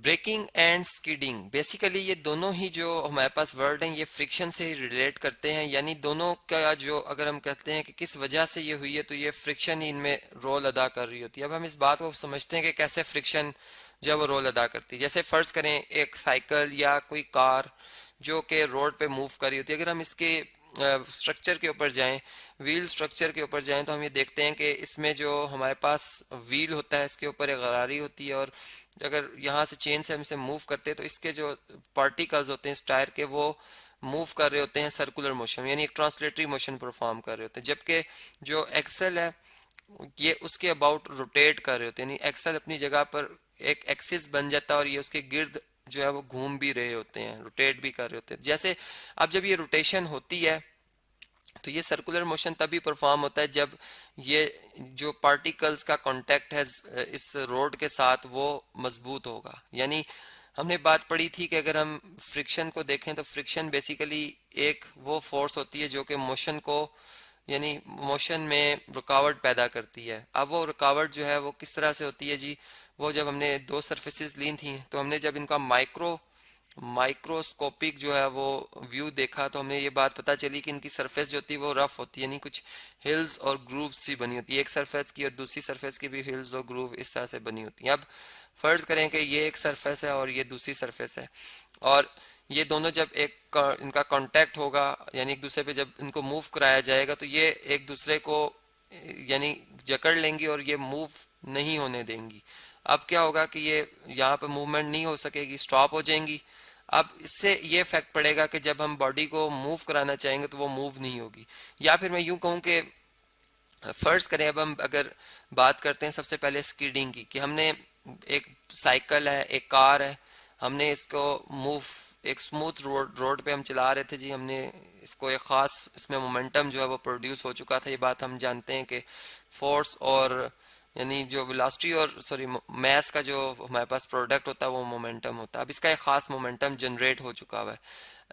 Breaking and skidding, basically ये दोनों ही जो हमारे पास वर्ड हैं ये फ्रिक्शन से ही रिलेट करते हैं। यानी दोनों का जो अगर हम कहते हैं कि किस वजह से ये हुई है तो ये फ्रिक्शन ही इनमें रोल अदा कर रही होती है। अब हम इस बात को समझते हैं कि कैसे फ्रिक्शन जो है वो रोल अदा करती है। जैसे फर्ज करें एक साइकिल या कोई कार जो कि रोड पे मूव कर रही होती है, अगर हम इसके स्ट्रक्चर के ऊपर जाएं, व्हील स्ट्रक्चर के ऊपर जाएं, तो हम ये देखते हैं कि इसमें जो हमारे पास व्हील होता है इसके ऊपर एक गरारी होती है, और अगर यहाँ से चेन से हम इसे मूव करते हैं तो इसके जो पार्टिकल्स होते हैं इस टायर के वो मूव कर रहे होते हैं सर्कुलर मोशन, यानी एक ट्रांसलेटरी मोशन परफॉर्म कर रहे होते हैं। जबकि जो एक्सल है ये उसके अबाउट रोटेट कर रहे होते हैं, यानी एक्सल अपनी जगह पर एक एक्सिस बन जाता है और ये उसके गिर्द जो है वो घूम भी रहे होते हैं, रोटेट भी कर रहे होते हैं। जैसे अब जब ये रोटेशन होती है तो ये सर्कुलर मोशन तभी परफॉर्म होता है जब ये जो पार्टिकल्स का कांटेक्ट है इस रोड के साथ वो मजबूत होगा। यानी हमने बात पढ़ी थी कि अगर हम फ्रिक्शन को देखें तो फ्रिक्शन बेसिकली एक वो फोर्स होती है जो कि मोशन को, यानी मोशन में रुकावट पैदा करती है। अब वो रुकावट जो है वो किस तरह से होती है जी, वो जब हमने दो सरफेसेस ली थी तो हमने जब इनका माइक्रोस्कोपिक जो है वो व्यू देखा तो हमें ये बात पता चली कि इनकी सरफेस जो होती है वो रफ होती है, यानी कुछ हिल्स और ग्रूव्स सी बनी होती है, एक सरफेस की और दूसरी सरफेस की भी हिल्स और ग्रूव इस तरह से बनी होती है। अब फर्ज करें कि ये एक सरफेस है और ये दूसरी सरफेस है, और ये दोनों जब इनका कांटेक्ट होगा, यानी एक दूसरे पे जब इनको मूव कराया जाएगा तो ये एक दूसरे को यानी जकड़ लेंगी और ये मूव नहीं होने देंगी। अब क्या होगा कि ये यहाँ पे मूवमेंट नहीं हो सकेगी, स्टॉप हो जाएंगी। अब इससे ये फैक्ट पड़ेगा कि जब हम बॉडी को मूव कराना चाहेंगे तो वो मूव नहीं होगी। या फिर मैं यूं कहूँ कि फर्ज करें, अब हम अगर बात करते हैं सबसे पहले स्कीडिंग की, कि हमने एक साइकिल है, एक कार है, हमने इसको मूव एक स्मूथ रोड पे हम चला रहे थे जी, हमने इसको एक ख़ास इसमें मोमेंटम जो है वो प्रोड्यूस हो चुका था। ये बात हम जानते हैं कि फोर्स और यानी जो वेलोसिटी और सॉरी मैस का जो हमारे पास प्रोडक्ट होता है वो मोमेंटम होता है। अब इसका एक ख़ास मोमेंटम जनरेट हो चुका हुआ है,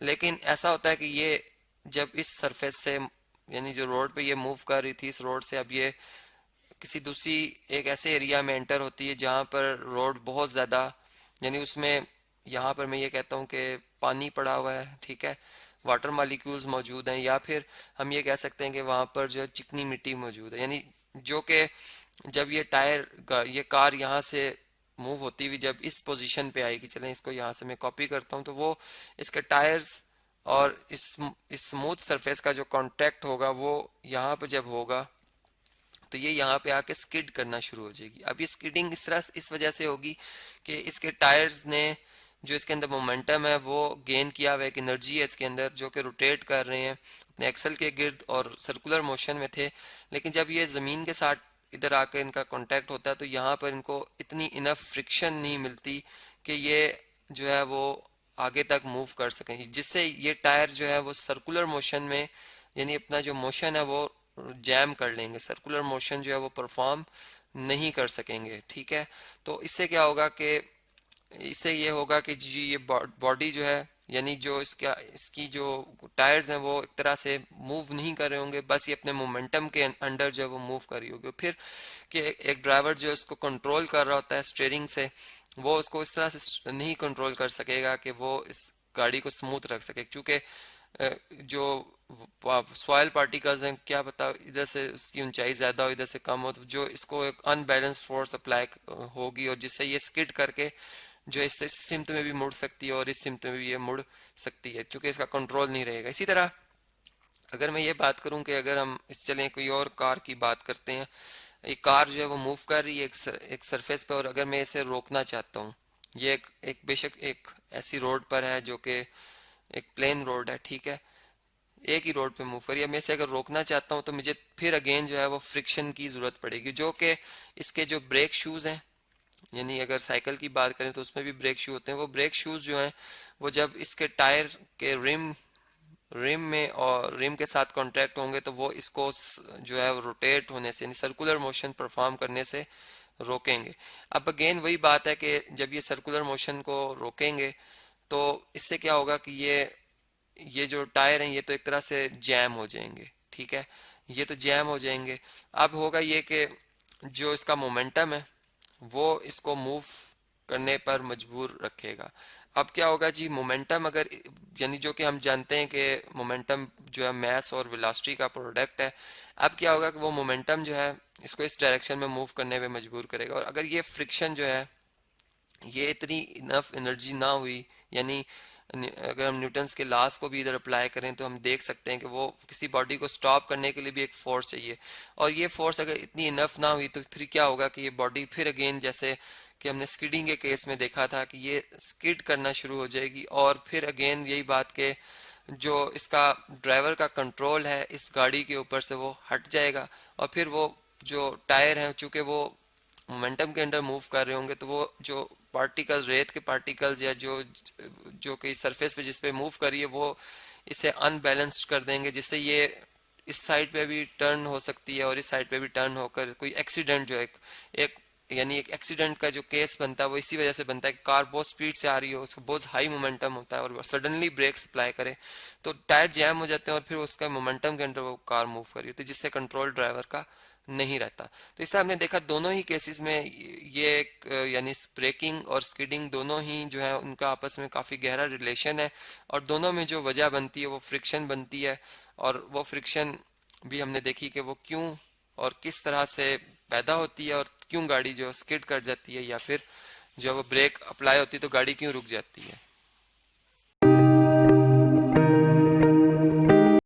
लेकिन ऐसा होता है कि ये जब इस सरफेस से यानी जो रोड पे ये मूव कर रही थी इस रोड से, अब ये किसी दूसरी एक ऐसे एरिया में एंटर होती है जहाँ पर रोड बहुत ज़्यादा, यानी उसमें यहाँ पर मैं ये कहता हूँ कि पानी पड़ा हुआ है, ठीक है, वाटर मॉलिक्यूल्स मौजूद हैं, या फिर हम ये कह सकते हैं कि वहाँ पर जो है चिकनी मिट्टी मौजूद है। यानी जो कि जब ये ये कार यहाँ से मूव होती हुई जब इस पोजीशन पे आएगी, चलें इसको यहाँ से मैं कॉपी करता हूँ, तो वो इसके टायर्स और इस स्मूथ सरफेस का जो कांटेक्ट होगा वो यहाँ पे जब होगा तो ये यहाँ पे आके स्किड करना शुरू हो जाएगी। अब ये स्किडिंग इस तरह इस वजह से होगी कि इसके टायर्स ने जो इसके अंदर मोमेंटम है वो गेन किया हुआ, एक एनर्जी है इसके अंदर जो कि रोटेट कर रहे हैं अपने एक्सल के गिर्द और सर्कुलर मोशन में थे। लेकिन जब ये ज़मीन के साथ इधर आकर इनका कांटेक्ट होता है तो यहाँ पर इनको इतनी इनफ फ्रिक्शन नहीं मिलती कि ये जो है वो आगे तक मूव कर सकें, जिससे ये टायर जो है वो सर्कुलर मोशन में यानी अपना जो मोशन है वो जैम कर लेंगे, सर्कुलर मोशन जो है वो परफॉर्म नहीं कर सकेंगे। ठीक है, तो इससे क्या होगा कि इससे ये होगा कि जी ये बॉडी जो है यानी जो इसकी जो टायर्स हैं वो एक तरह से मूव नहीं कर रहे होंगे, बस ये अपने मोमेंटम के अंडर जो है वो मूव कर रही होगी। फिर कि एक ड्राइवर जो इसको कंट्रोल कर रहा होता है स्टीयरिंग से, वो उसको इस तरह से नहीं कंट्रोल कर सकेगा कि वो इस गाड़ी को स्मूथ रख सके, क्योंकि जो सॉइल पार्टिकल्स हैं क्या पता इधर से उसकी ऊंचाई ज़्यादा हो इधर से कम हो, तो जो इसको एक अनबैलेंस फोर्स अप्लाई होगी और जिससे ये स्किड करके जो इस सिम्त में भी मुड़ सकती है और इस सिम्त में भी ये मुड़ सकती है, क्योंकि इसका कंट्रोल नहीं रहेगा। इसी तरह अगर मैं ये बात करूं कि अगर हम इस चलें कोई और कार की बात करते हैं, एक कार जो है वो मूव कर रही है एक सरफेस पे, और अगर मैं इसे रोकना चाहता हूँ, ये एक बेशक एक ऐसी रोड पर है जो कि एक प्लेन रोड है, ठीक है, एक ही रोड पे मूव करिए, मैं इसे अगर रोकना चाहता हूँ तो मुझे फिर अगेन जो है वो फ्रिक्शन की ज़रूरत पड़ेगी, जो कि इसके जो ब्रेक शूज़ हैं, यानी अगर साइकिल की बात करें तो उसमें भी ब्रेक शू होते हैं, वो ब्रेक शूज़ जो हैं वो जब इसके टायर के रिम रिम में और रिम के साथ कॉन्ट्रैक्ट होंगे तो वो इसको जो है रोटेट होने से यानी सर्कुलर मोशन परफॉर्म करने से रोकेंगे। अब अगेन वही बात है कि जब ये सर्कुलर मोशन को रोकेंगे तो इससे क्या होगा कि ये जो टायर हैं ये तो एक तरह से जैम हो जाएंगे, ठीक है, ये तो जैम हो जाएंगे। अब होगा ये कि जो इसका मोमेंटम है वो इसको मूव करने पर मजबूर रखेगा। अब क्या होगा जी, मोमेंटम अगर, यानी जो कि हम जानते हैं कि मोमेंटम जो है मास और वेलोसिटी का प्रोडक्ट है। अब क्या होगा कि वो मोमेंटम जो है इसको इस डायरेक्शन में मूव करने पे मजबूर करेगा, और अगर ये फ्रिक्शन जो है ये इतनी इनफ एनर्जी ना हुई, यानी अगर हम न्यूटन्स के लॉस को भी इधर अप्लाई करें तो हम देख सकते हैं कि वो किसी बॉडी को स्टॉप करने के लिए भी एक फोर्स चाहिए, और ये फोर्स अगर इतनी इनफ ना हुई तो फिर क्या होगा कि ये बॉडी फिर अगेन, जैसे कि हमने स्किडिंग के केस में देखा था, कि ये स्किड करना शुरू हो जाएगी, और फिर अगेन यही बात के जो इसका ड्राइवर का कंट्रोल है इस गाड़ी के ऊपर से वो हट जाएगा, और फिर वो जो टायर हैं चूंकि वो मोमेंटम के अंडर मूव कर रहे होंगे, तो वो जो पार्टिकल्स, रेत के पार्टिकल्स या जो जो कि सरफेस पे जिस पे मूव करी है वो इसे अनबैलेंस्ड कर देंगे, जिससे ये इस साइड पे भी टर्न हो सकती है और इस साइड पे भी टर्न होकर कोई एक्सीडेंट जो एक यानी एक एक्सीडेंट का जो केस बनता है वो इसी वजह से बनता है कि कार बहुत स्पीड से आ रही हो, उसका बहुत हाई मोमेंटम होता है और सडनली ब्रेक्स अप्लाई करे तो टायर जैम हो जाते हैं, और फिर उसका मोमेंटम के अंदर वो कार मूव कर रही होती है, जिससे कंट्रोल ड्राइवर का नहीं रहता। तो इसलिए हमने देखा दोनों ही केसेस में ये यानी ब्रेकिंग और स्किडिंग दोनों ही जो है उनका आपस में काफ़ी गहरा रिलेशन है, और दोनों में जो वजह बनती है वो फ्रिक्शन बनती है, और वो फ्रिक्शन भी हमने देखी कि वो क्यों और किस तरह से पैदा होती है, और क्यों गाड़ी जो स्किड कर जाती है, या फिर जो वो ब्रेक अप्लाई होती है तो गाड़ी क्यों रुक जाती है।